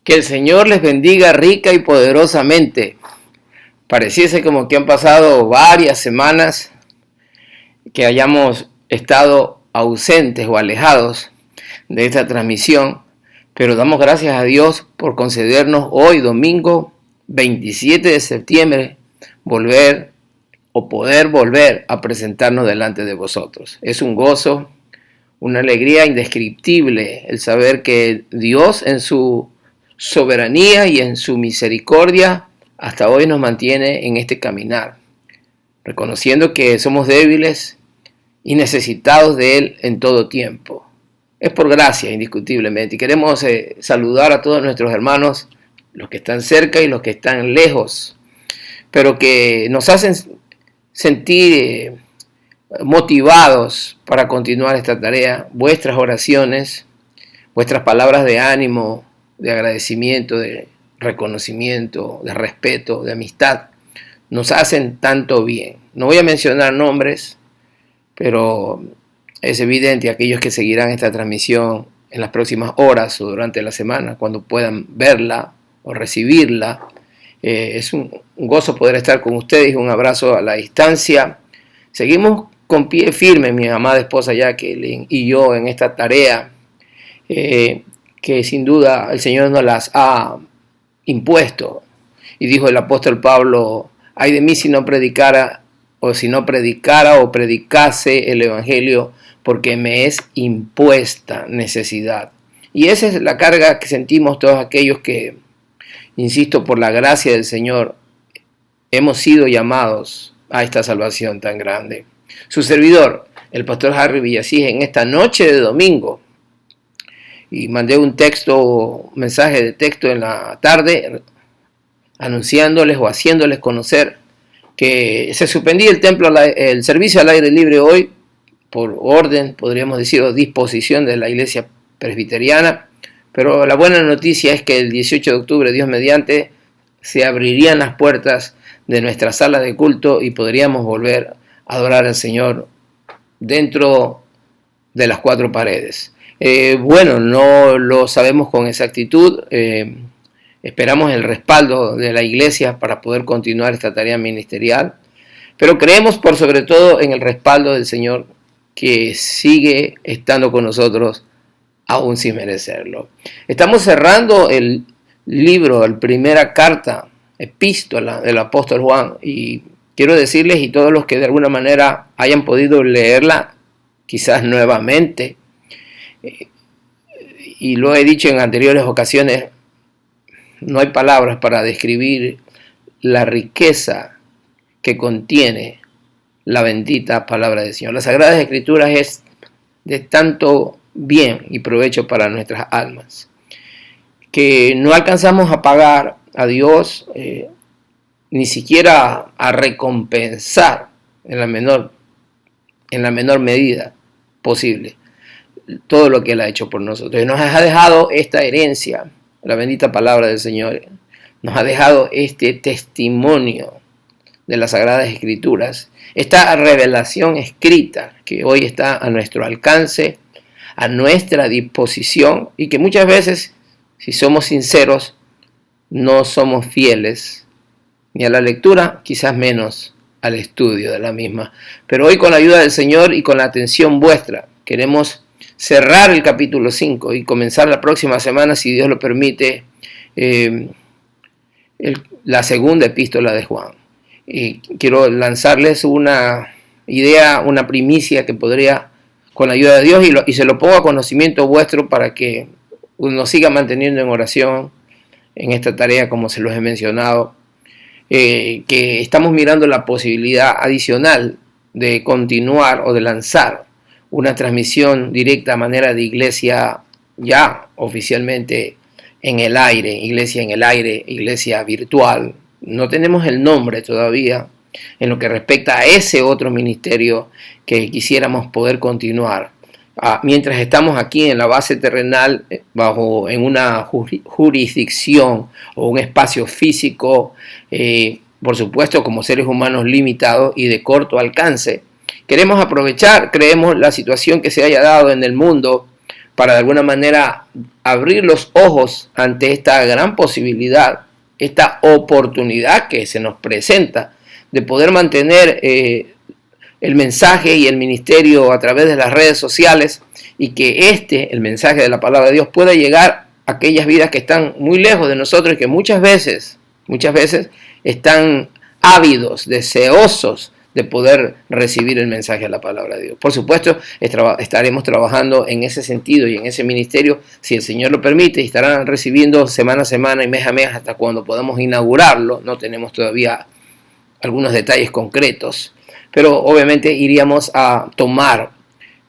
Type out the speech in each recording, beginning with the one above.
Que el Señor les bendiga rica y poderosamente. Pareciese como que han pasado varias semanas que hayamos estado ausentes o alejados de esta transmisión, pero damos gracias a Dios por concedernos hoy, domingo 27 de septiembre, poder volver a presentarnos delante de vosotros. Es un gozo, una alegría indescriptible el saber que Dios en su soberanía y en su misericordia hasta hoy nos mantiene en este caminar, reconociendo que somos débiles y necesitados de Él en todo tiempo. Es por gracia, indiscutiblemente, y queremos saludar a todos nuestros hermanos, los que están cerca y los que están lejos, pero que nos hacen sentir motivados para continuar esta tarea. Vuestras oraciones, vuestras palabras de ánimo, de agradecimiento, de reconocimiento, de respeto, de amistad, nos hacen tanto bien. No voy a mencionar nombres, pero es evidente aquellos que seguirán esta transmisión en las próximas horas o durante la semana, cuando puedan verla o recibirla. Es un gozo poder estar con ustedes, un abrazo a la distancia. Seguimos con pie firme, mi amada esposa Jacqueline y yo, en esta tarea que sin duda el Señor nos las ha impuesto. Y dijo el apóstol Pablo: ay de mí si no predicara o predicase el evangelio, porque me es impuesta necesidad. Y esa es la carga que sentimos todos aquellos que, insisto, por la gracia del Señor, hemos sido llamados a esta salvación tan grande. Su servidor, el pastor Harry Villasís, en esta noche de domingo, y mandé un mensaje de texto en la tarde, anunciándoles o haciéndoles conocer que se suspendía el servicio al aire libre hoy, por orden, podríamos decir, o disposición de la Iglesia Presbiteriana, pero la buena noticia es que el 18 de octubre, Dios mediante, se abrirían las puertas de nuestra sala de culto y podríamos volver a adorar al Señor dentro de las cuatro paredes. Bueno, no lo sabemos con exactitud, esperamos el respaldo de la Iglesia para poder continuar esta tarea ministerial, pero creemos por sobre todo en el respaldo del Señor, que sigue estando con nosotros aún sin merecerlo. Estamos cerrando el libro, la primera carta, epístola del apóstol Juan, y quiero decirles, y todos los que de alguna manera hayan podido leerla, quizás nuevamente, y lo he dicho en anteriores ocasiones, no hay palabras para describir la riqueza que contiene la bendita palabra del Señor. Las Sagradas Escrituras es de tanto bien y provecho para nuestras almas, que no alcanzamos a pagar a Dios, ni siquiera a recompensar en la menor medida posible todo lo que Él ha hecho por nosotros. Y nos ha dejado esta herencia, la bendita palabra del Señor, nos ha dejado este testimonio de las Sagradas Escrituras, esta revelación escrita que hoy está a nuestro alcance, a nuestra disposición, y que muchas veces, si somos sinceros, no somos fieles ni a la lectura, quizás menos al estudio de la misma. Pero hoy, con la ayuda del Señor y con la atención vuestra, queremos cerrar el capítulo 5 y comenzar la próxima semana, si Dios lo permite, la segunda epístola de Juan. Y quiero lanzarles una idea, una primicia que podría, con la ayuda de Dios, y se lo pongo a conocimiento vuestro para que nos siga manteniendo en oración en esta tarea, como se los he mencionado, que estamos mirando la posibilidad adicional de continuar o de lanzar una transmisión directa a manera de iglesia ya oficialmente en el aire, iglesia virtual. No tenemos el nombre todavía en lo que respecta a ese otro ministerio que quisiéramos poder continuar. Mientras estamos aquí en la base terrenal, en una jurisdicción o un espacio físico, por supuesto como seres humanos limitados y de corto alcance, queremos aprovechar, creemos, la situación que se haya dado en el mundo para de alguna manera abrir los ojos ante esta gran posibilidad, esta oportunidad que se nos presenta de poder mantener el mensaje y el ministerio a través de las redes sociales, y que el mensaje de la palabra de Dios, pueda llegar a aquellas vidas que están muy lejos de nosotros y que muchas veces están ávidos, deseosos de poder recibir el mensaje de la palabra de Dios. Por supuesto, estaremos trabajando en ese sentido y en ese ministerio, si el Señor lo permite, y estarán recibiendo semana a semana y mes a mes hasta cuando podamos inaugurarlo. No tenemos todavía algunos detalles concretos, pero obviamente iríamos a tomar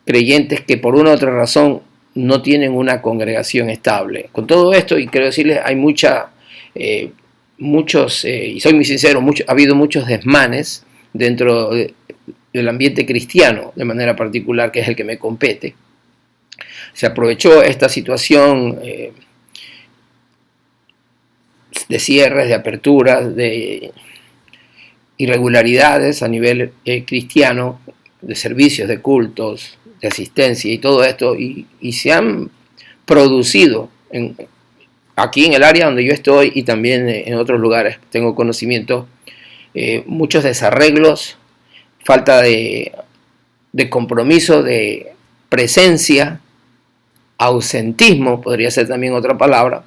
creyentes que por una u otra razón no tienen una congregación estable. Con todo esto, y quiero decirles, hay muchos, y soy muy sincero, ha habido muchos desmanes dentro del ambiente cristiano, de manera particular, que es el que me compete. Se aprovechó esta situación de cierres, de aperturas, de irregularidades a nivel cristiano, de servicios, de cultos, de asistencia y todo esto, y se han producido aquí en el área donde yo estoy y también en otros lugares, tengo conocimiento, muchos desarreglos, falta de compromiso, de presencia, ausentismo, podría ser también otra palabra,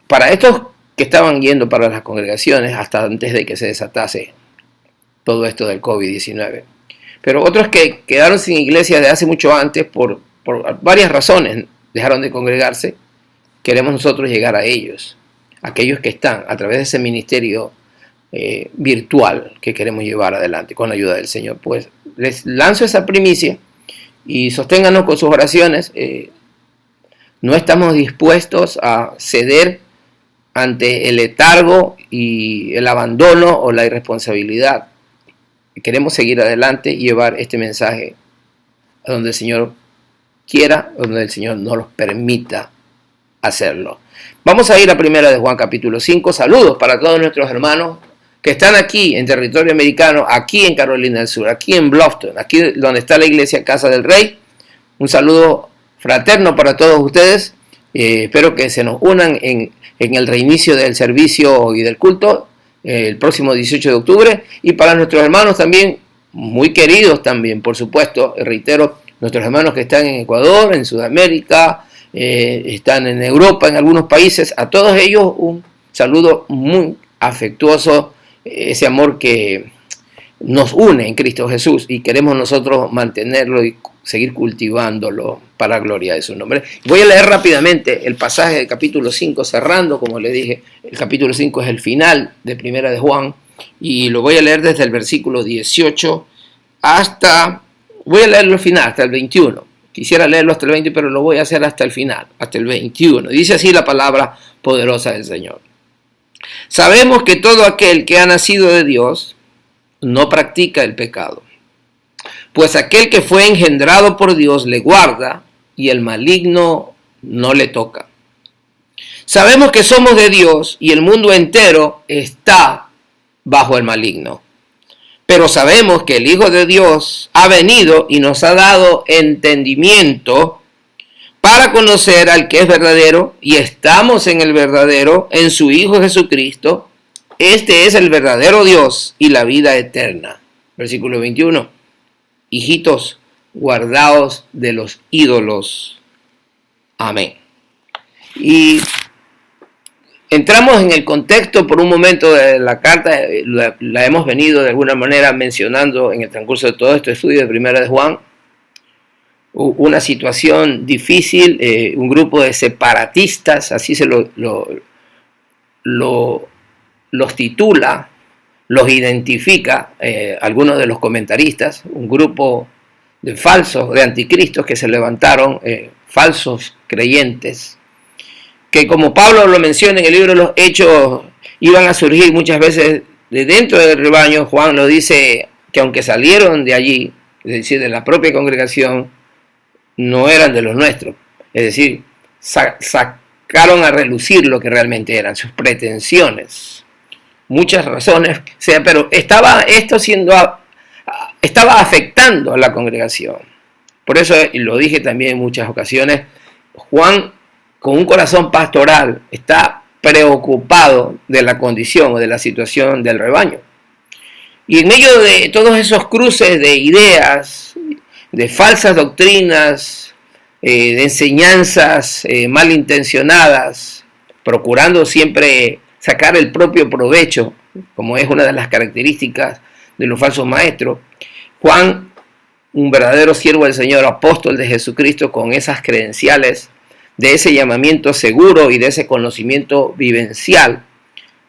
para estos que estaban yendo para las congregaciones hasta antes de que se desatase todo esto del COVID-19. Pero otros que quedaron sin iglesia de hace mucho antes por varias razones, dejaron de congregarse. Queremos nosotros llegar a ellos, aquellos que están a través de ese ministerio virtual que queremos llevar adelante con la ayuda del Señor. Pues les lanzo esa primicia y sosténganos con sus oraciones. No estamos dispuestos a ceder ante el letargo y el abandono o la irresponsabilidad. Queremos seguir adelante y llevar este mensaje a donde el Señor quiera, donde el Señor nos lo permita hacerlo. Vamos a ir a Primera de Juan capítulo 5. Saludos para todos nuestros hermanos que están aquí en territorio americano, aquí en Carolina del Sur, aquí en Bluffton, aquí donde está la iglesia Casa del Rey. Un saludo fraterno para todos ustedes. Espero que se nos unan en el reinicio del servicio y del culto el próximo 18 de octubre, y para nuestros hermanos también, muy queridos también, por supuesto, reitero, nuestros hermanos que están en Ecuador, en Sudamérica, están en Europa, en algunos países, a todos ellos un saludo muy afectuoso, ese amor que nos une en Cristo Jesús, y queremos nosotros mantenerlo y seguir cultivándolo para gloria de su nombre. Voy a leer rápidamente el pasaje del capítulo 5, cerrando, como le dije, el capítulo 5 es el final de Primera de Juan, y lo voy a leer desde el versículo 18 voy a leerlo al final, hasta el 21. Quisiera leerlo hasta el 20, pero lo voy a hacer hasta el final, hasta el 21. Dice así la palabra poderosa del Señor. Sabemos que todo aquel que ha nacido de Dios no practica el pecado, pues aquel que fue engendrado por Dios le guarda y el maligno no le toca. Sabemos que somos de Dios y el mundo entero está bajo el maligno. Pero sabemos que el Hijo de Dios ha venido y nos ha dado entendimiento para conocer al que es verdadero, y estamos en el verdadero, en su Hijo Jesucristo. Este es el verdadero Dios y la vida eterna. Versículo 21. Hijitos, guardaos de los ídolos. Amén. Y entramos en el contexto por un momento de la carta, la hemos venido de alguna manera mencionando en el transcurso de todo este estudio de Primera de Juan. Una situación difícil, un grupo de separatistas, así se los titula, los identifica algunos de los comentaristas, un grupo de falsos, de anticristos que se levantaron, falsos creyentes, que como Pablo lo menciona en el libro de los Hechos, iban a surgir muchas veces de dentro del rebaño. Juan lo dice, que aunque salieron de allí, es decir, de la propia congregación, no eran de los nuestros, es decir, sacaron a relucir lo que realmente eran, sus pretensiones, muchas razones, pero estaba afectando a la congregación. Por eso, y lo dije también en muchas ocasiones, Juan, con un corazón pastoral, está preocupado de la condición o de la situación del rebaño. Y en medio de todos esos cruces de ideas, de falsas doctrinas, de enseñanzas malintencionadas, procurando siempre sacar el propio provecho, como es una de las características de los falsos maestros, Juan, un verdadero siervo del Señor, apóstol de Jesucristo, con esas credenciales de ese llamamiento seguro y de ese conocimiento vivencial,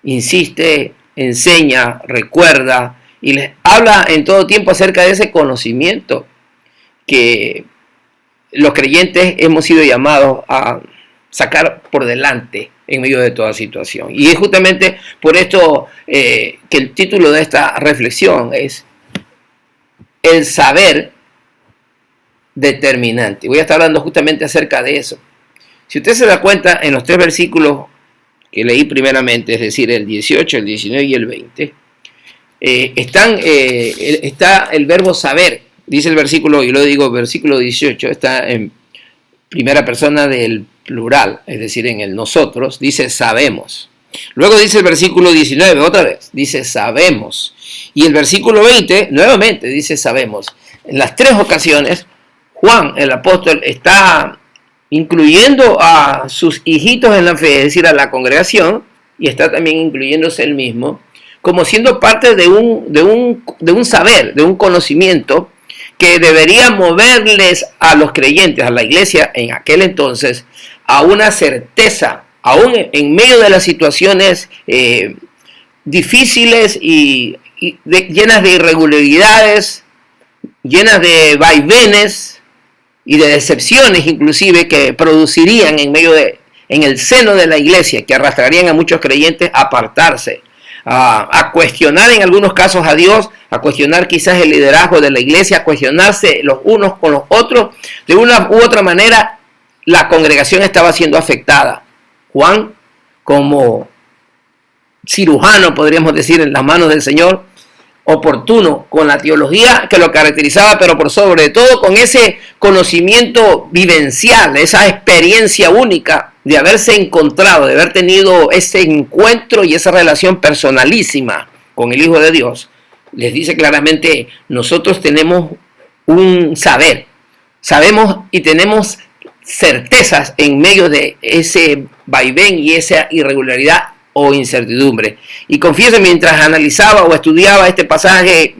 insiste, enseña, recuerda y les habla en todo tiempo acerca de ese conocimiento que los creyentes hemos sido llamados a sacar por delante en medio de toda situación. Y es justamente por esto que el título de esta reflexión es el saber determinante. Voy a estar hablando justamente acerca de eso. Si usted se da cuenta, en los 3 versículos que leí primeramente, es decir, el 18, el 19 y el 20, está el verbo saber. Dice el versículo, y lo digo, versículo 18, está en primera persona del plural, es decir, en el nosotros, dice sabemos. Luego dice el versículo 19, otra vez, dice sabemos. Y el versículo 20, nuevamente, dice sabemos. En las 3 ocasiones, Juan, el apóstol, está incluyendo a sus hijitos en la fe, es decir, a la congregación, y está también incluyéndose él mismo, como siendo parte de un saber, de un conocimiento que debería moverles a los creyentes, a la iglesia en aquel entonces, a una certeza, aún en medio de las situaciones difíciles y llenas de irregularidades, llenas de vaivenes y de decepciones inclusive que producirían en el seno de la iglesia, que arrastrarían a muchos creyentes a apartarse, a cuestionar en algunos casos a Dios, a cuestionar quizás el liderazgo de la iglesia, a cuestionarse los unos con los otros. De una u otra manera, la congregación estaba siendo afectada. Juan, como cirujano, podríamos decir, en las manos del Señor, oportuno, con la teología que lo caracterizaba, pero por sobre todo con ese conocimiento vivencial, esa experiencia única de haberse encontrado, de haber tenido ese encuentro y esa relación personalísima con el Hijo de Dios, les dice claramente, nosotros tenemos un saber, sabemos y tenemos certezas en medio de ese vaivén y esa irregularidad o incertidumbre. Y confieso, mientras analizaba o estudiaba este pasaje,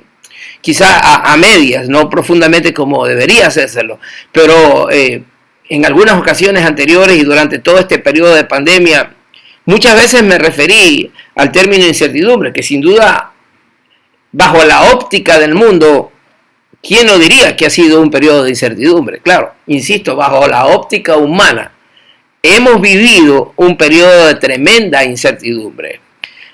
quizá a medias, no profundamente como debería hacérselo, pero en algunas ocasiones anteriores y durante todo este periodo de pandemia, muchas veces me referí al término incertidumbre, que sin duda, bajo la óptica del mundo, ¿quién no diría que ha sido un periodo de incertidumbre? Claro, insisto, bajo la óptica humana, hemos vivido un periodo de tremenda incertidumbre.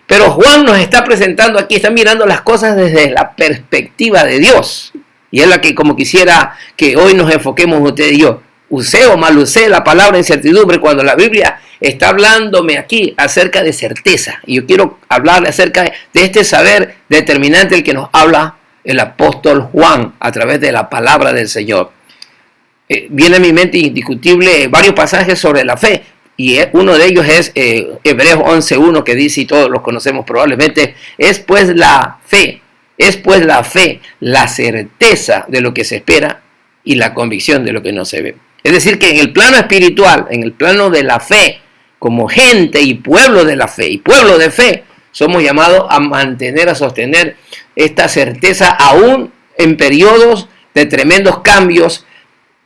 Pero Juan nos está presentando aquí, está mirando las cosas desde la perspectiva de Dios. Y es la que como quisiera que hoy nos enfoquemos usted y yo. Usé o mal usé la palabra incertidumbre cuando la Biblia está hablándome aquí acerca de certeza. Y yo quiero hablarle acerca de este saber determinante el que nos habla el apóstol Juan a través de la palabra del Señor. Viene a mi mente indiscutible varios pasajes sobre la fe. Y uno de ellos es Hebreos 11:1, que dice, y todos los conocemos probablemente, es pues la fe, la certeza de lo que se espera y la convicción de lo que no se ve. Es decir, que en el plano espiritual, en el plano de la fe, como gente y pueblo de la fe y pueblo de fe, somos llamados a mantener, a sostener esta certeza aún en periodos de tremendos cambios,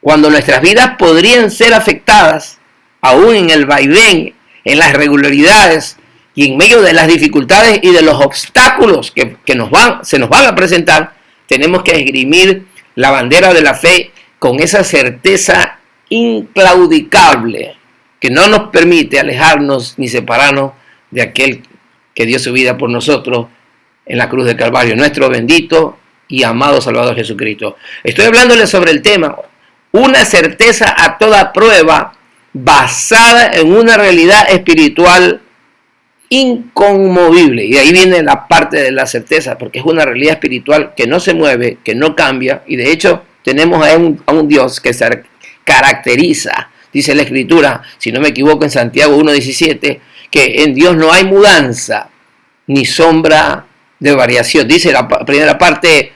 cuando nuestras vidas podrían ser afectadas, aún en el vaivén, en las irregularidades y en medio de las dificultades y de los obstáculos que se nos van a presentar, tenemos que esgrimir la bandera de la fe con esa certeza inclaudicable que no nos permite alejarnos ni separarnos de aquel que dio su vida por nosotros en la cruz del Calvario, nuestro bendito y amado Salvador Jesucristo. Estoy hablándole sobre el tema, una certeza a toda prueba, basada en una realidad espiritual inconmovible. Y de ahí viene la parte de la certeza, porque es una realidad espiritual que no se mueve, que no cambia, y de hecho tenemos a un Dios que se caracteriza, dice la Escritura, si no me equivoco, en Santiago 1:17, que en Dios no hay mudanza ni sombra de variación. Dice la primera parte,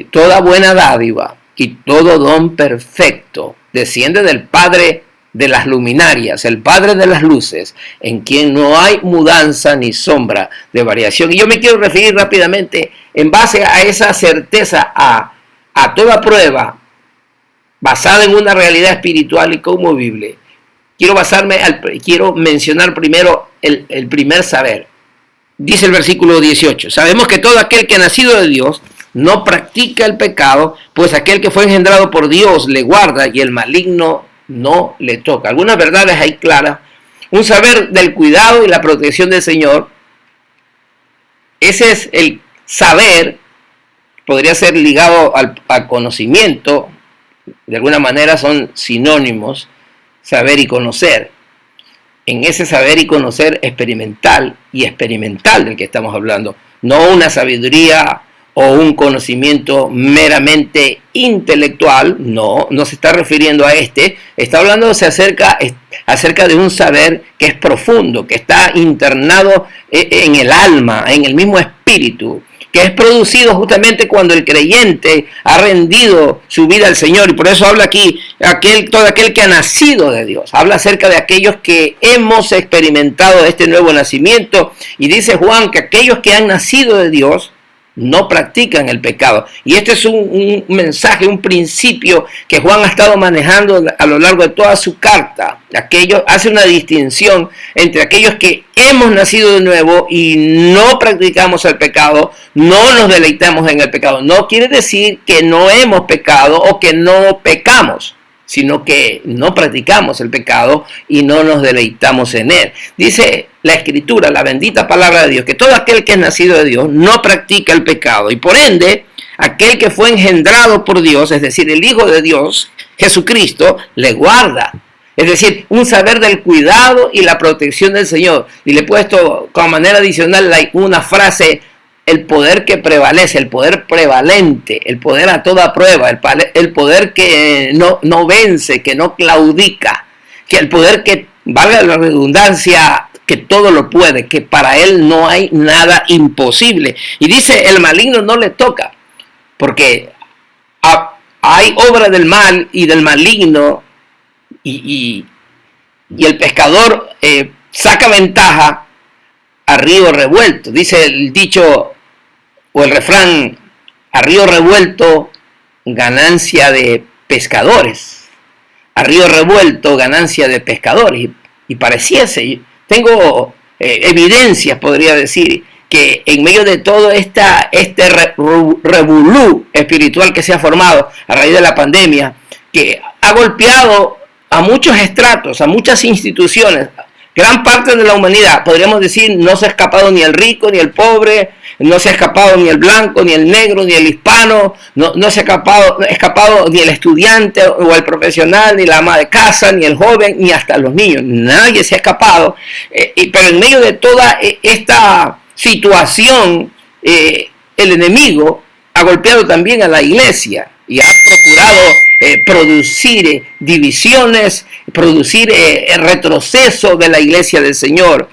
toda buena dádiva y todo don perfecto desciende del Padre de las luminarias, el Padre de las luces, en quien no hay mudanza ni sombra de variación. Y yo me quiero referir rápidamente, en base a esa certeza, a toda prueba basada en una realidad espiritual y conmovible. Quiero mencionar primero el primer saber. Dice el versículo 18, sabemos que todo aquel que ha nacido de Dios no practica el pecado, pues aquel que fue engendrado por Dios le guarda y el maligno no le toca. Algunas verdades ahí claras. Un saber del cuidado y la protección del Señor. Ese es el saber, podría ser ligado al conocimiento. De alguna manera son sinónimos, saber y conocer. En ese saber y conocer experimental del que estamos hablando, no una sabiduría o un conocimiento meramente intelectual, no se está refiriendo a está hablándose acerca de un saber que es profundo, que está internado en el alma, en el mismo espíritu, que es producido justamente cuando el creyente ha rendido su vida al Señor. Y por eso habla aquí todo aquel que ha nacido de Dios. Habla acerca de aquellos que hemos experimentado este nuevo nacimiento. Y dice Juan que aquellos que han nacido de Dios no practican el pecado. Y este es un mensaje, un principio que Juan ha estado manejando a lo largo de toda su carta. Hace una distinción entre aquellos que hemos nacido de nuevo y no practicamos el pecado, no nos deleitamos en el pecado. No quiere decir que no hemos pecado o que no pecamos, sino que no practicamos el pecado y no nos deleitamos en él. Dice la Escritura, la bendita palabra de Dios, que todo aquel que es nacido de Dios no practica el pecado. Y por ende, aquel que fue engendrado por Dios, es decir, el Hijo de Dios, Jesucristo, le guarda. Es decir, un saber del cuidado y la protección del Señor. Y le he puesto como manera adicional una frase: el poder que prevalece, el poder prevalente, el poder a toda prueba, el poder que no vence, que no claudica, que el poder que, valga la redundancia, que todo lo puede, que para él no hay nada imposible. Y dice, el maligno no le toca, porque hay obra del mal y del maligno, y el pescador saca ventaja a río revuelto. Dice el dicho o el refrán: a río revuelto, ganancia de pescadores. A río revuelto, ganancia de pescadores. Y pareciese, tengo evidencias, podría decir, que en medio de todo este revolú espiritual que se ha formado a raíz de la pandemia, que ha golpeado a muchos estratos, a muchas instituciones, gran parte de la humanidad, podríamos decir, no se ha escapado ni el rico ni el pobre, no se ha escapado ni el blanco, ni el negro, ni el hispano, no se ha escapado ni el estudiante o el profesional, ni la ama de casa, ni el joven, ni hasta los niños. Nadie se ha escapado. Pero en medio de toda esta situación, el enemigo ha golpeado también a la iglesia y ha procurado producir divisiones, producir retroceso de la iglesia del Señor,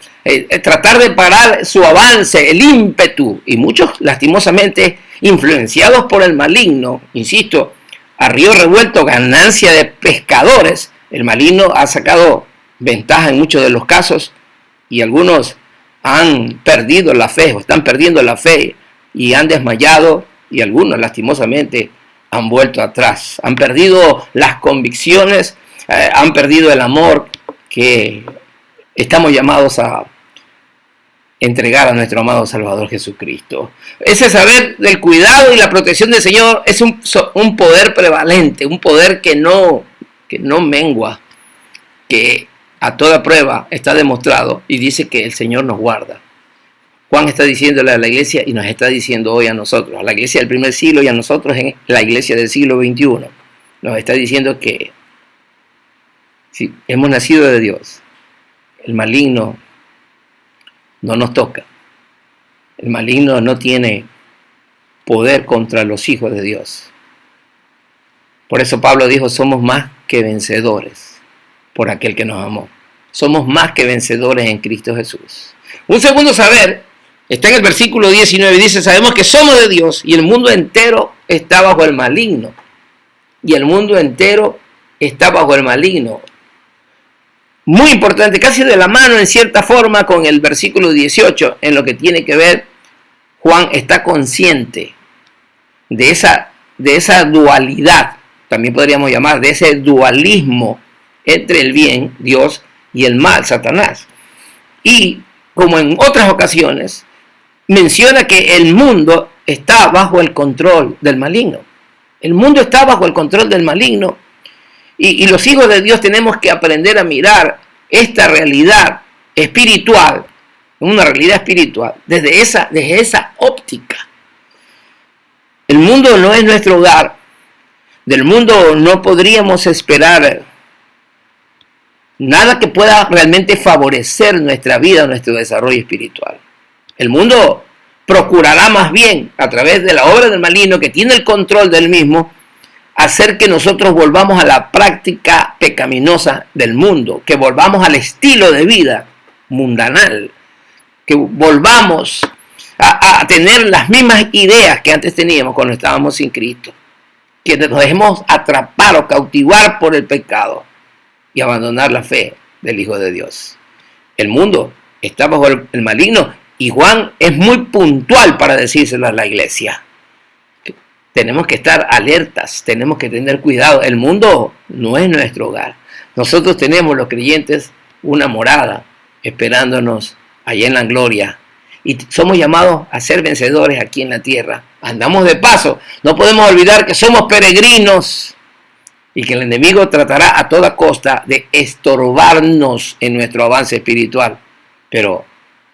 tratar de parar su avance, el ímpetu, y muchos lastimosamente influenciados por el maligno. Insisto, a río revuelto, ganancia de pescadores. El maligno ha sacado ventaja en muchos de los casos y algunos han perdido la fe o están perdiendo la fe y han desmayado, y algunos lastimosamente han vuelto atrás, han perdido las convicciones, han perdido el amor que estamos llamados a entregar a nuestro amado Salvador Jesucristo. Ese saber del cuidado y la protección del Señor es un poder prevalente, un poder que no mengua, que a toda prueba está demostrado, y dice que el Señor nos guarda. Juan está diciéndole a la iglesia y nos está diciendo hoy a nosotros, a la iglesia del primer siglo y a nosotros en la iglesia del siglo XXI. Nos está diciendo que si hemos nacido de Dios, el maligno no nos toca. El maligno no tiene poder contra los hijos de Dios. Por eso Pablo dijo, somos más que vencedores por aquel que nos amó. Somos más que vencedores en Cristo Jesús. Un segundo saber está en el versículo 19, dice, sabemos que somos de Dios y el mundo entero está bajo el maligno. Y el mundo entero está bajo el maligno. Muy importante, casi de la mano en cierta forma con el versículo 18, en lo que tiene que ver, Juan está consciente de esa dualidad, también podríamos llamar, de ese dualismo entre el bien, Dios, y el mal, Satanás. Y como en otras ocasiones, menciona que el mundo está bajo el control del maligno. El mundo está bajo el control del maligno. Y los hijos de Dios tenemos que aprender a mirar esta realidad espiritual, una realidad espiritual, desde esa óptica. El mundo no es nuestro hogar. Del mundo no podríamos esperar nada que pueda realmente favorecer nuestra vida, nuestro desarrollo espiritual. El mundo procurará más bien, a través de la obra del maligno que tiene el control del mismo, hacer que nosotros volvamos a la práctica pecaminosa del mundo, que volvamos al estilo de vida mundanal, que volvamos a tener las mismas ideas que antes teníamos cuando estábamos sin Cristo, que nos dejemos atrapar o cautivar por el pecado y abandonar la fe del Hijo de Dios. El mundo está bajo el maligno y Juan es muy puntual para decírselo a la iglesia. Tenemos que estar alertas, tenemos que tener cuidado. El mundo no es nuestro hogar. Nosotros tenemos, los creyentes, una morada esperándonos allá en la gloria. Y somos llamados a ser vencedores aquí en la tierra. Andamos de paso. No podemos olvidar que somos peregrinos y que el enemigo tratará a toda costa de estorbarnos en nuestro avance espiritual. Pero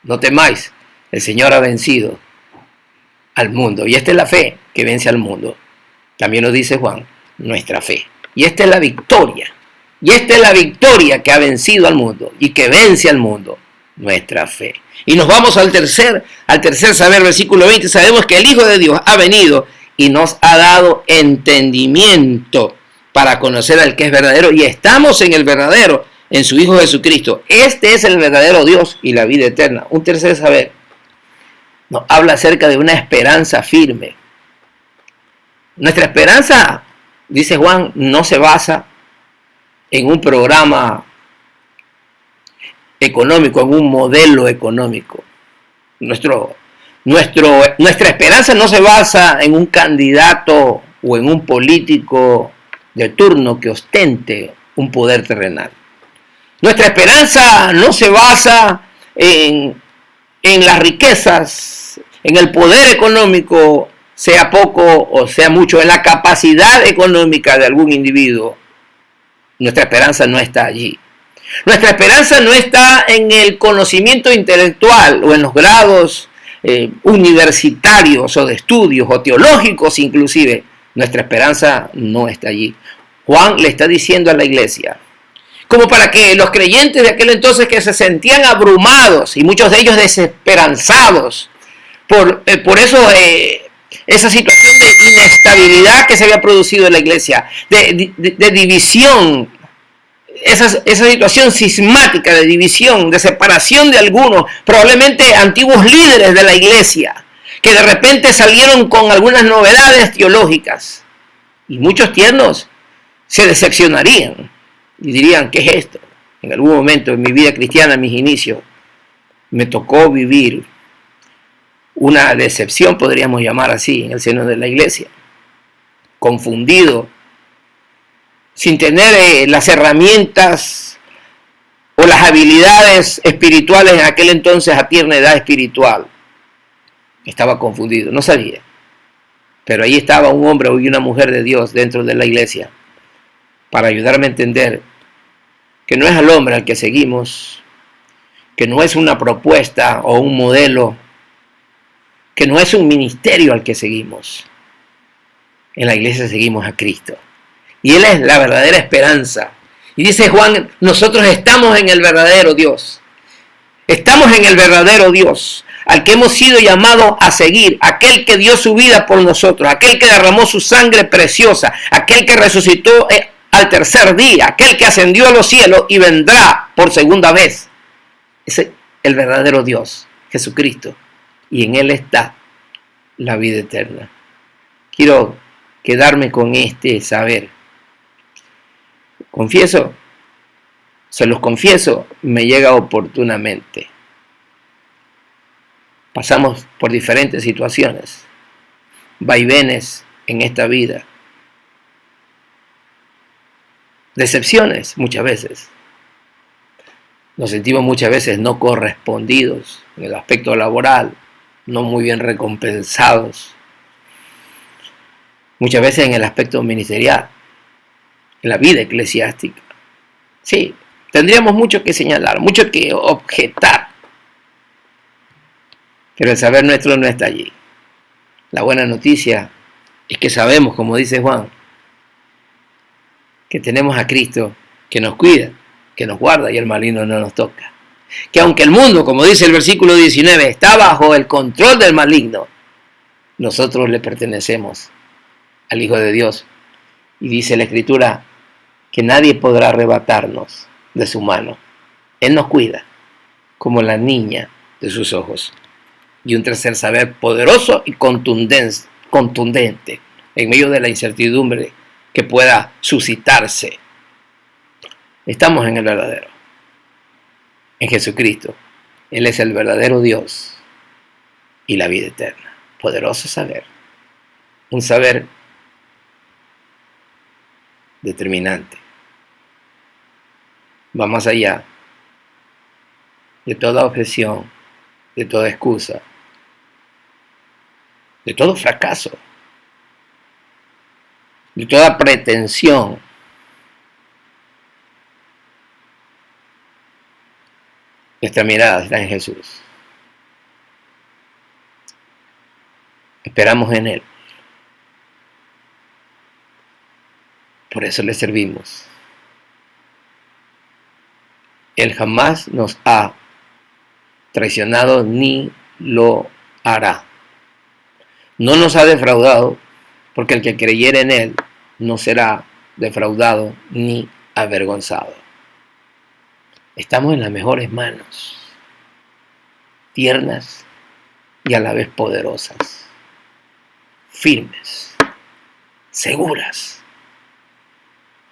no temáis, el Señor ha vencido al mundo. Y esta es la fe que vence al mundo. También lo dice Juan, nuestra fe. Y esta es la victoria. Y esta es la victoria que ha vencido al mundo y que vence al mundo, nuestra fe. Y nos vamos al tercer saber, versículo 20. Sabemos que el Hijo de Dios ha venido y nos ha dado entendimiento para conocer al que es verdadero. Y estamos en el verdadero, en su Hijo Jesucristo. Este es el verdadero Dios y la vida eterna. Un tercer saber nos habla acerca de una esperanza firme. Nuestra esperanza, dice Juan, no se basa en un programa económico, en un modelo económico. Nuestra esperanza no se basa en un candidato o en un político de turno que ostente un poder terrenal. Nuestra esperanza no se basa en las riquezas, en el poder económico, sea poco o sea mucho, en la capacidad económica de algún individuo. Nuestra esperanza no está allí. Nuestra esperanza no está en el conocimiento intelectual o en los grados universitarios o de estudios o teológicos inclusive. Nuestra esperanza no está allí. Juan le está diciendo a la iglesia, como para que los creyentes de aquel entonces que se sentían abrumados y muchos de ellos desesperanzados por esa situación de inestabilidad que se había producido en la iglesia, de división, esa situación sismática de división, de separación de algunos, probablemente antiguos líderes de la iglesia, que de repente salieron con algunas novedades teológicas. Y muchos tiernos se decepcionarían y dirían, ¿qué es esto? En algún momento en mi vida cristiana, en mis inicios, me tocó vivir una decepción, podríamos llamar así, en el seno de la iglesia. Confundido, sin tener las herramientas o las habilidades espirituales en aquel entonces a tierna edad espiritual. Estaba confundido, no sabía. Pero ahí estaba un hombre y una mujer de Dios dentro de la iglesia para ayudarme a entender que no es al hombre al que seguimos, que no es una propuesta o un modelo, que no es un ministerio al que seguimos. En la iglesia seguimos a Cristo. Y Él es la verdadera esperanza. Y dice Juan, nosotros estamos en el verdadero Dios. Estamos en el verdadero Dios. al que hemos sido llamados a seguir, aquel que dio su vida por nosotros, aquel que derramó su sangre preciosa, aquel que resucitó al tercer día, aquel que ascendió a los cielos y vendrá por segunda vez. Ese es el verdadero Dios, Jesucristo, y en Él está la vida eterna. Quiero quedarme con este saber. Confieso, se los confieso, me llega oportunamente. Pasamos por diferentes situaciones, vaivenes en esta vida, decepciones muchas veces. Nos sentimos muchas veces no correspondidos en el aspecto laboral, no muy bien recompensados. Muchas veces en el aspecto ministerial, en la vida eclesiástica. Sí, tendríamos mucho que señalar, mucho que objetar. Pero el saber nuestro no está allí. La buena noticia es que sabemos, como dice Juan, que tenemos a Cristo que nos cuida, que nos guarda y el maligno no nos toca. Que aunque el mundo, como dice el versículo 19, está bajo el control del maligno, nosotros le pertenecemos al Hijo de Dios. Y dice la Escritura que nadie podrá arrebatarnos de su mano. Él nos cuida como la niña de sus ojos. Y un tercer saber poderoso y contundente en medio de la incertidumbre que pueda suscitarse. Estamos en el verdadero, en Jesucristo. Él es el verdadero Dios y la vida eterna. Poderoso saber, un saber determinante. Va más allá de toda objeción, de toda excusa, de todo fracaso, de toda pretensión. Nuestra mirada está en Jesús. Esperamos en Él. Por eso le servimos. Él jamás nos ha traicionado ni lo hará. No nos ha defraudado, porque el que creyere en Él no será defraudado ni avergonzado. Estamos en las mejores manos, tiernas y a la vez poderosas, firmes, seguras.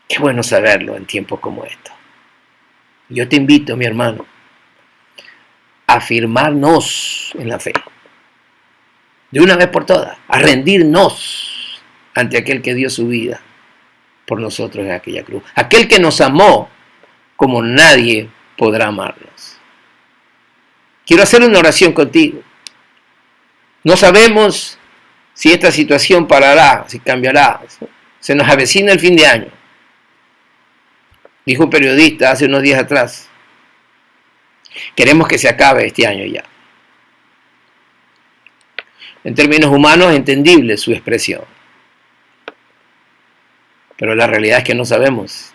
Qué bueno saberlo en tiempos como estos. Yo te invito, mi hermano, a afirmarnos en la fe, de una vez por todas, a rendirnos ante aquel que dio su vida por nosotros en aquella cruz, aquel que nos amó como nadie podrá amarnos. Quiero hacer una oración contigo. No sabemos si esta situación parará, si cambiará. Se nos avecina el fin de año. Dijo un periodista hace unos días atrás, queremos que se acabe este año ya. En términos humanos, entendible su expresión. Pero la realidad es que no sabemos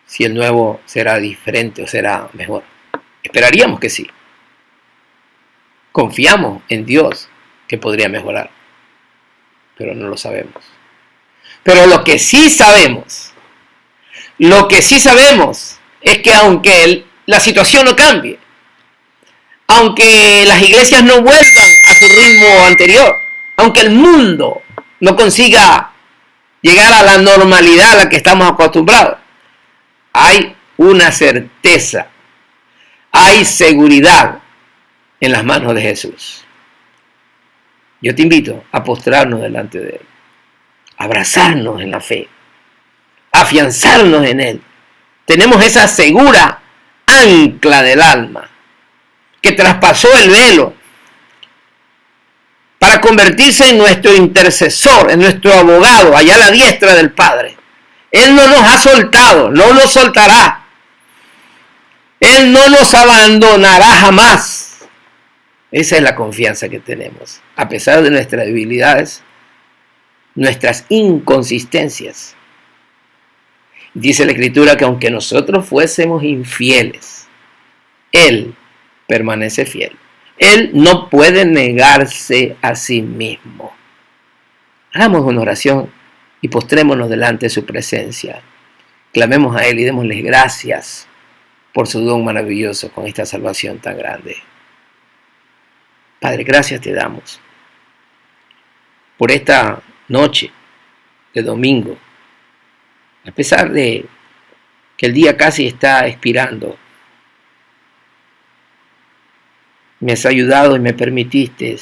si el nuevo será diferente o será mejor. Esperaríamos que sí. Confiamos en Dios que podría mejorar, pero no lo sabemos. Pero lo que sí sabemos es que aunque la situación no cambie, aunque las iglesias no vuelvan a su ritmo anterior, aunque el mundo no consiga llegar a la normalidad a la que estamos acostumbrados, hay una certeza, hay seguridad en las manos de Jesús. Yo te invito a postrarnos delante de Él, a abrazarnos en la fe, a afianzarnos en Él. Tenemos esa segura ancla del alma que traspasó el velo para convertirse en nuestro intercesor, en nuestro abogado, allá a la diestra del Padre. Él no nos ha soltado, no nos soltará. Él no nos abandonará jamás. Esa es la confianza que tenemos, a pesar de nuestras debilidades, nuestras inconsistencias. Dice la Escritura que aunque nosotros fuésemos infieles, Él permanece fiel. Él no puede negarse a sí mismo. Hagamos una oración y postrémonos delante de su presencia. Clamemos a Él y démosle gracias por su don maravilloso con esta salvación tan grande. Padre, gracias te damos por esta noche de domingo. A pesar de que el día casi está expirando, me has ayudado y me permitiste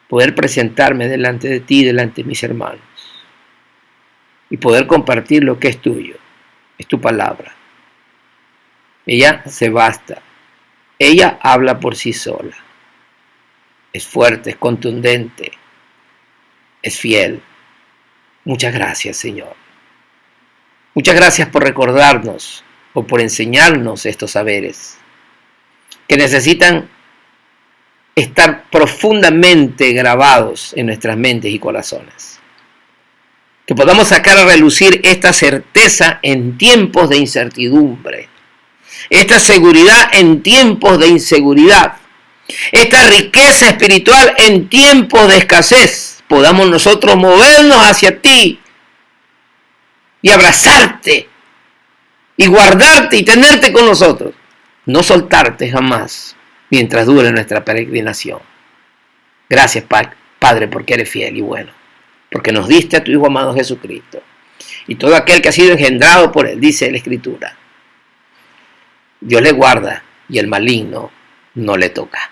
poder presentarme delante de ti, delante de mis hermanos, y poder compartir lo que es tuyo, es tu palabra. Ella se basta, ella habla por sí sola, es fuerte, es contundente, es fiel. Muchas gracias, Señor. Muchas gracias por recordarnos o por enseñarnos estos saberes que necesitan estar profundamente grabados en nuestras mentes y corazones. Que podamos sacar a relucir esta certeza en tiempos de incertidumbre, esta seguridad en tiempos de inseguridad, esta riqueza espiritual en tiempos de escasez. Podamos nosotros movernos hacia ti y abrazarte y guardarte y tenerte con nosotros. No soltarte jamás mientras dure nuestra peregrinación. Gracias, Padre, porque eres fiel y bueno, porque nos diste a tu Hijo amado Jesucristo. Y todo aquel que ha sido engendrado por Él, dice la Escritura, Dios le guarda y el maligno no le toca.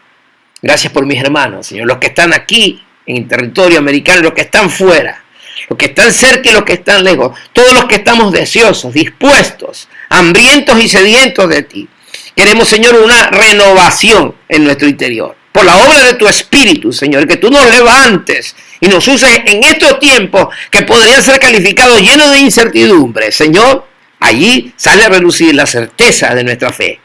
Gracias por mis hermanos, Señor, los que están aquí en el territorio americano, los que están fuera, los que están cerca y los que están lejos, todos los que estamos deseosos, dispuestos, hambrientos y sedientos de ti. Queremos, Señor, una renovación en nuestro interior. Por la obra de tu Espíritu, Señor, que tú nos levantes y nos uses en estos tiempos que podrían ser calificados llenos de incertidumbre. Señor, allí sale a relucir la certeza de nuestra fe.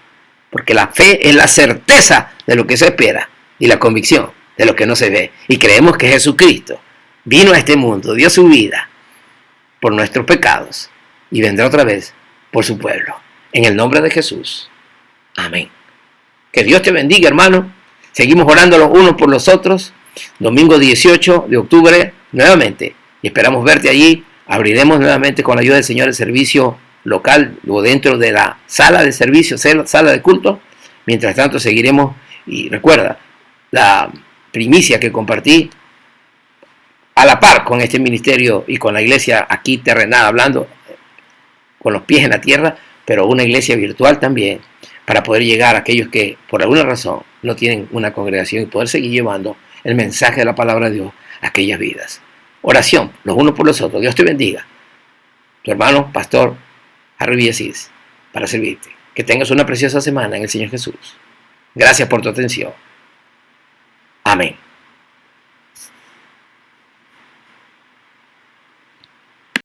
Porque la fe es la certeza de lo que se espera y la convicción de lo que no se ve. Y creemos que Jesucristo vino a este mundo, dio su vida por nuestros pecados y vendrá otra vez por su pueblo. En el nombre de Jesús. Amén. Que Dios te bendiga, hermano. Seguimos orando los unos por los otros. Domingo 18 de octubre nuevamente. Y esperamos verte allí. Abriremos nuevamente con la ayuda del Señor el servicio local o dentro de la sala de servicio, sala de culto. Mientras tanto seguiremos. Y recuerda, la primicia que compartí a la par con este ministerio y con la iglesia aquí terrenal, hablando con los pies en la tierra, pero una iglesia virtual también, para poder llegar a aquellos que por alguna razón no tienen una congregación y poder seguir llevando el mensaje de la palabra de Dios a aquellas vidas. Oración, los unos por los otros. Dios te bendiga. Tu hermano, pastor Harry Villasís, para servirte. Que tengas una preciosa semana en el Señor Jesús. Gracias por tu atención. Amén.